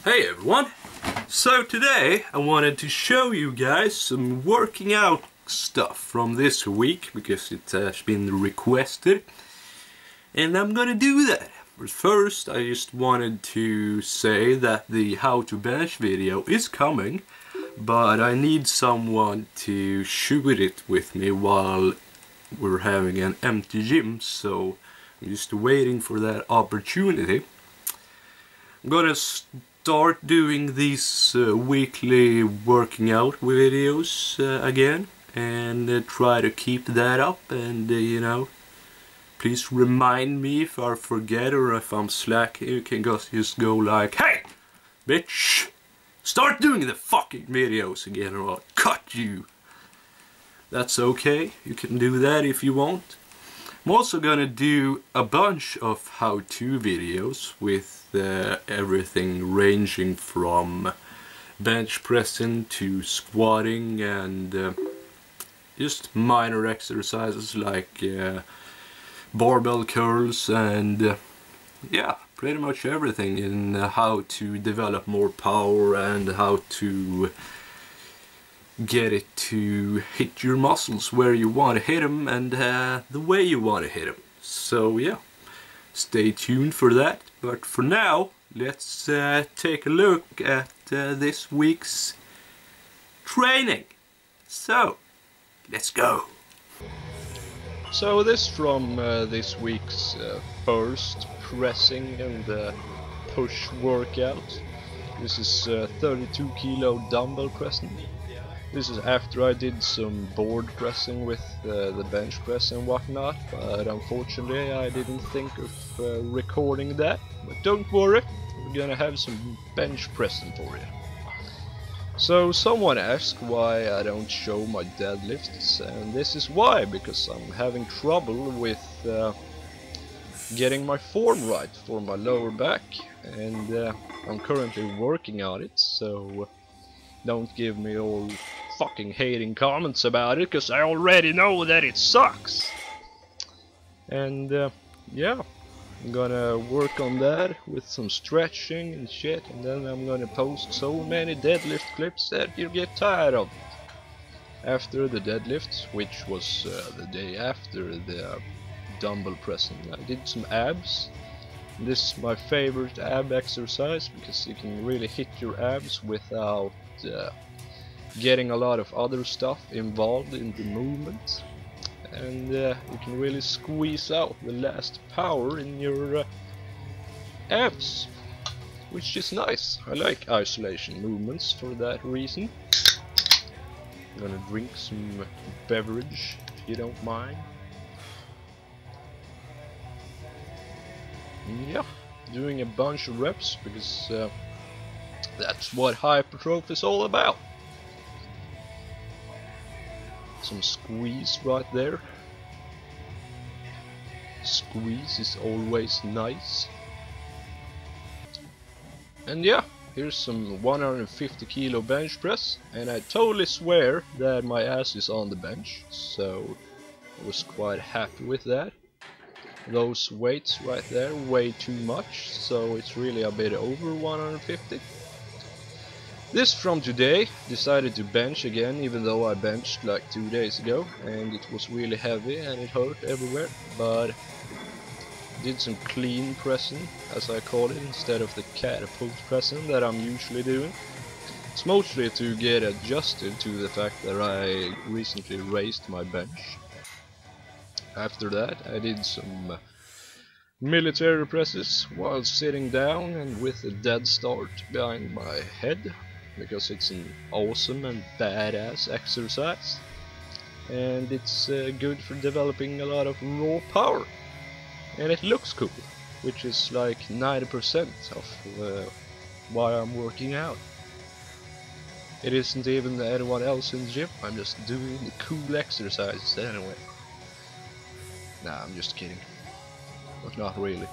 Hey everyone! So today I wanted to show you guys some working out stuff from this week because it has been requested, and I'm gonna do that. But first I just wanted to say that the how to bench video is coming, but I need someone to shoot it with me while we're having an empty gym, so I'm just waiting for that opportunity. I'm gonna start doing these weekly working out videos again, and try to keep that up, and you know, please remind me if I forget or if I'm slacking. You can just go like, hey bitch, start doing the fucking videos again or I'll cut you. That's okay, you can do that if you want. I'm also gonna do a bunch of how-to videos with everything ranging from bench pressing to squatting and just minor exercises like barbell curls and yeah, pretty much everything in how to develop more power and how to get it to hit your muscles where you want to hit them and the way you want to hit them. So yeah, stay tuned for that. But for now, let's take a look at this week's training. So, let's go. So this from this week's first pressing and push workout. This is 32 kilo dumbbell pressing. This is after I did some board pressing with the bench press and whatnot, but unfortunately I didn't think of recording that. But don't worry, we're gonna have some bench pressing for you. So someone asked why I don't show my deadlifts, and this is why, because I'm having trouble with getting my form right for my lower back, and I'm currently working on it, so don't give me all fucking hating comments about it, because I already know that it sucks. And yeah, I'm gonna work on that with some stretching and shit, and then I'm gonna post so many deadlift clips that you'll get tired of it. After the deadlift, which was the day after the dumbbell pressing, I did some abs. This is my favorite ab exercise because you can really hit your abs without getting a lot of other stuff involved in the movement, and you can really squeeze out the last power in your abs, which is nice. I like isolation movements for that reason. I'm gonna drink some beverage if you don't mind. Yeah, doing a bunch of reps because that's what hypertrophy is all about. Some squeeze right there. Squeeze is always nice. And yeah, here's some 150 kilo bench press, and I totally swear that my ass is on the bench, so I was quite happy with that. Those weights right there weigh too much, so it's really a bit over 150. This from today, decided to bench again, even though I benched like 2 days ago and it was really heavy and it hurt everywhere, but did some clean pressing, as I call it, instead of the catapult pressing that I'm usually doing. It's mostly to get adjusted to the fact that I recently raised my bench. After that I did some military presses while sitting down and with a dead start behind my head, because it's an awesome and badass exercise, and it's good for developing a lot of raw power, and it looks cool, which is like 90% of why I'm working out. It isn't even anyone else in the gym, I'm just doing the cool exercises anyway. Nah, I'm just kidding, but not really.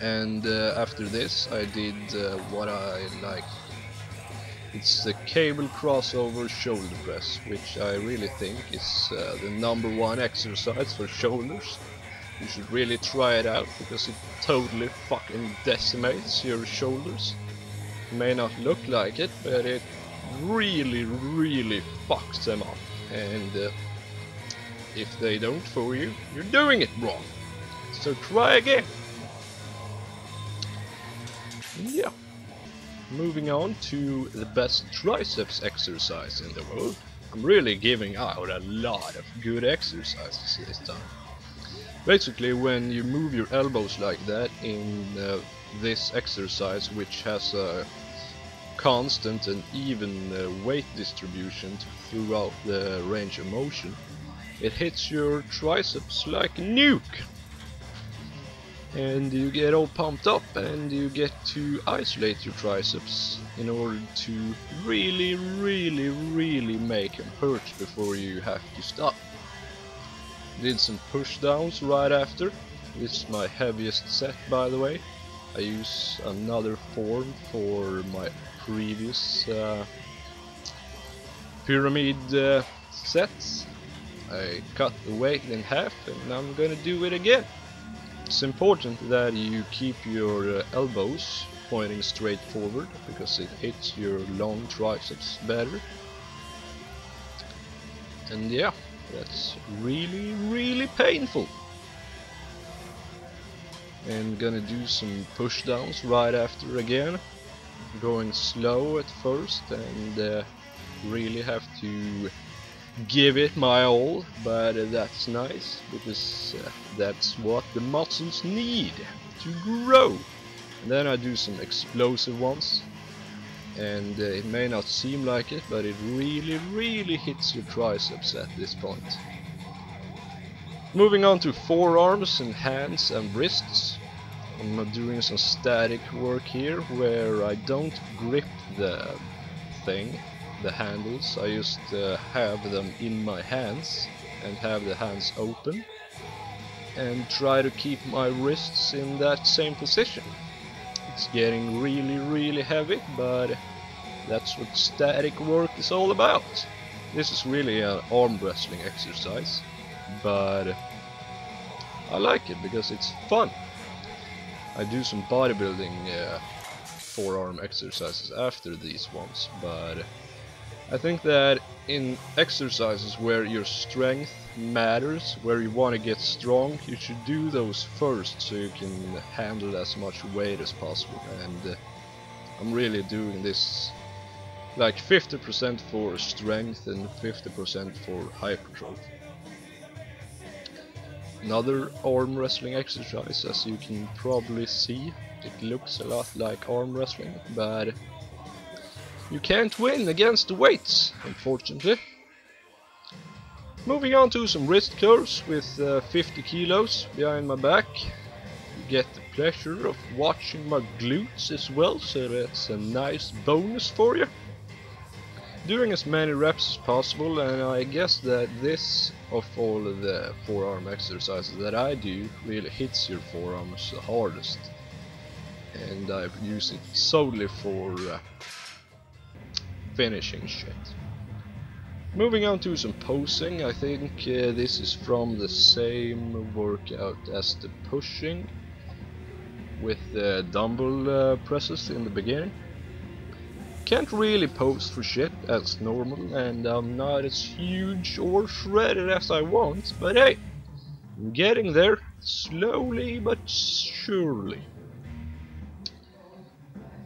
And after this I did what I like. It's the cable crossover shoulder press, which I really think is the #1 exercise for shoulders. You should really try it out because it totally fucking decimates your shoulders. It may not look like it, but it really fucks them up. And if they don't fool you, you're doing it wrong. So try again. Yeah. Moving on to the best triceps exercise in the world. I'm really giving out a lot of good exercises this time. Basically, when you move your elbows like that in this exercise, which has a constant and even weight distribution throughout the range of motion, it hits your triceps like a nuke. And you get all pumped up and you get to isolate your triceps in order to really make them hurt before you have to stop. Did some push downs right after. This is my heaviest set, by the way. I use another form for my previous pyramid sets. I cut the weight in half and I'm gonna do it again. It's important that you keep your elbows pointing straight forward because it hits your long triceps better. And yeah, that's really painful. And gonna do some push downs right after again, going slow at first and really have to give it my all, but that's nice because that's what the muscles need to grow. And then I do some explosive ones, and it may not seem like it, but it really hits your triceps at this point. Moving on to forearms and hands and wrists. I'm doing some static work here where I don't grip the thing, the handles. I just have them in my hands and have the hands open and try to keep my wrists in that same position. It's getting really heavy, but that's what static work is all about. This is really an arm wrestling exercise, but I like it because it's fun. I do some bodybuilding forearm exercises after these ones, but I think that in exercises where your strength matters, where you want to get strong, you should do those first so you can handle as much weight as possible. And I'm really doing this like 50% for strength and 50% for hypertrophy. Another arm wrestling exercise, as you can probably see, it looks a lot like arm wrestling, but you can't win against the weights, unfortunately. Moving on to some wrist curls with 50 kilos behind my back. You get the pleasure of watching my glutes as well, so that's a nice bonus for you. Doing as many reps as possible, and I guess that this, of all of the forearm exercises that I do, really hits your forearms the hardest. And I use it solely for finishing shit. Moving on to some posing, I think this is from the same workout as the pushing with the dumbbell presses in the beginning. Can't really pose for shit as normal, and I'm not as huge or shredded as I want, but hey, I'm getting there, slowly but surely.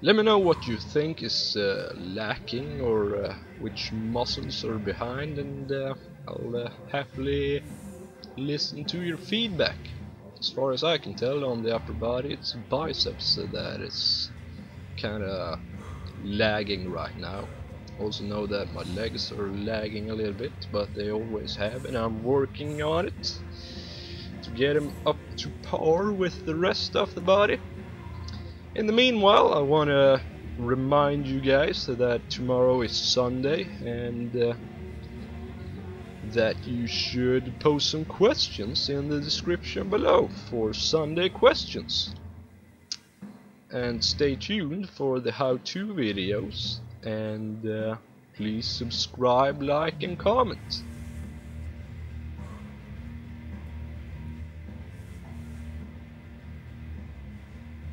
Let me know what you think is lacking or which muscles are behind, and I'll happily listen to your feedback. As far as I can tell, on the upper body it's biceps that is kinda lagging right now. Also know that my legs are lagging a little bit, but they always have, and I'm working on it to get them up to par with the rest of the body. In the meanwhile, I want to remind you guys that tomorrow is Sunday, and that you should post some questions in the description below for Sunday questions. And stay tuned for the how-to videos, and please subscribe, like and comment.